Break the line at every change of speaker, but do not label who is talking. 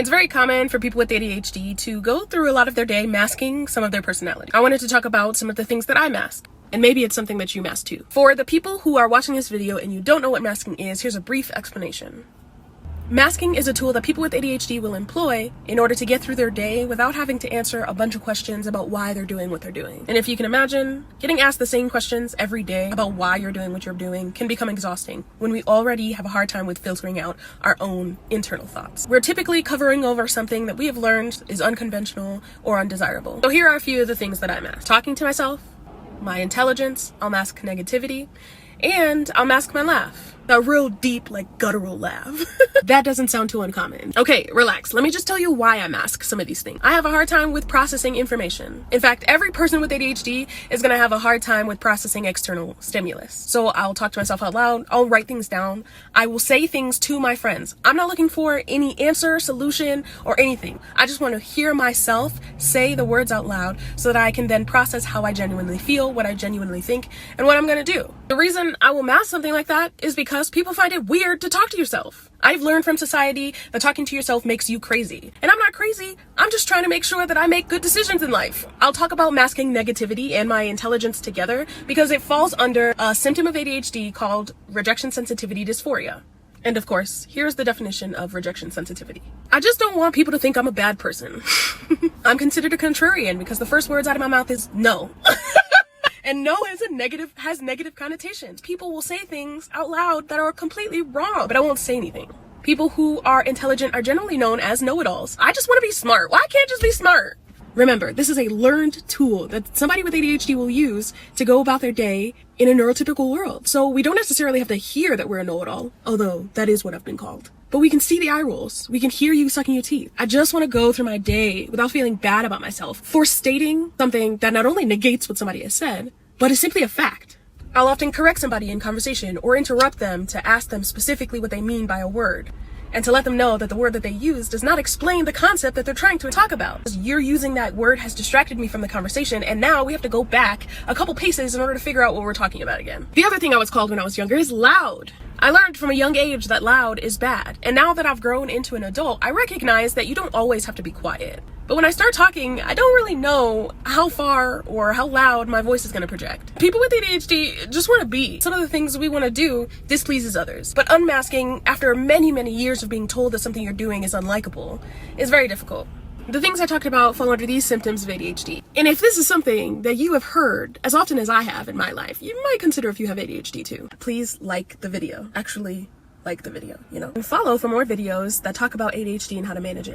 It's very common for people with ADHD to go through a lot of their day masking some of their personality. I wanted to talk about some of the things that I mask. And maybe it's something that you mask too. For the people who are watching this video and you don't know what masking is, here's a brief explanation. Masking is a tool that people with ADHD will employ in order to get through their day without having to answer a bunch of questions about why they're doing what they're doing. And if you can imagine, getting asked the same questions every day about why you're doing what you're doing can become exhausting when we already have a hard time with filtering out our own internal thoughts. We're typically covering over something that we have learned is unconventional or undesirable. So here are a few of the things that I mask. Talking to myself, my intelligence, I'll mask negativity, and I'll mask my laugh. A real deep, like guttural laugh. That doesn't sound too uncommon. Okay, relax. Let me just tell you why I mask some of these things. I have a hard time with processing information. In fact, every person with ADHD is gonna have a hard time with processing external stimulus. So I'll talk to myself out loud. I'll write things down. I will say things to my friends. I'm not looking for any answer, solution, or anything. I just want to hear myself say the words out loud so that I can then process how I genuinely feel, what I genuinely think, and what I'm gonna do. The reason I will mask something like that is because people find it weird to talk to yourself. I've learned from society that talking to yourself makes you crazy. And I'm not crazy. I'm just trying to make sure that I make good decisions in life. I'll talk about masking negativity and my intelligence together because it falls under a symptom of ADHD called rejection sensitivity dysphoria. And of course, here's the definition of rejection sensitivity. I just don't want people to think I'm a bad person. I'm considered a contrarian because the first words out of my mouth is no. And no has negative connotations. People will say things out loud that are completely wrong, but I won't say anything. People who are intelligent are generally known as know-it-alls. I just want to be smart. Why can't I just be smart? Remember, this is a learned tool that somebody with ADHD will use to go about their day in a neurotypical world. So we don't necessarily have to hear that we're a know-it-all, although that is what I've been called. But we can see the eye rolls. We can hear you sucking your teeth. I just want to go through my day without feeling bad about myself for stating something that not only negates what somebody has said, but is simply a fact. I'll often correct somebody in conversation or interrupt them to ask them specifically what they mean by a word, and to let them know that the word that they use does not explain the concept that they're trying to talk about. You're using that word has distracted me from the conversation, and now we have to go back a couple paces in order to figure out what we're talking about again. The other thing I was called when I was younger is loud. I learned from a young age that loud is bad, and now that I've grown into an adult, I recognize that you don't always have to be quiet. But when I start talking, I don't really know how far or how loud my voice is going to project. People with ADHD just want to be. Some of the things we want to do displeases others. But unmasking, after many, many years of being told that something you're doing is unlikable, is very difficult. The things I talked about fall under these symptoms of ADHD. And if this is something that you have heard as often as I have in my life, you might consider if you have ADHD too. Please like the video. Actually, like the video, And follow for more videos that talk about ADHD and how to manage it.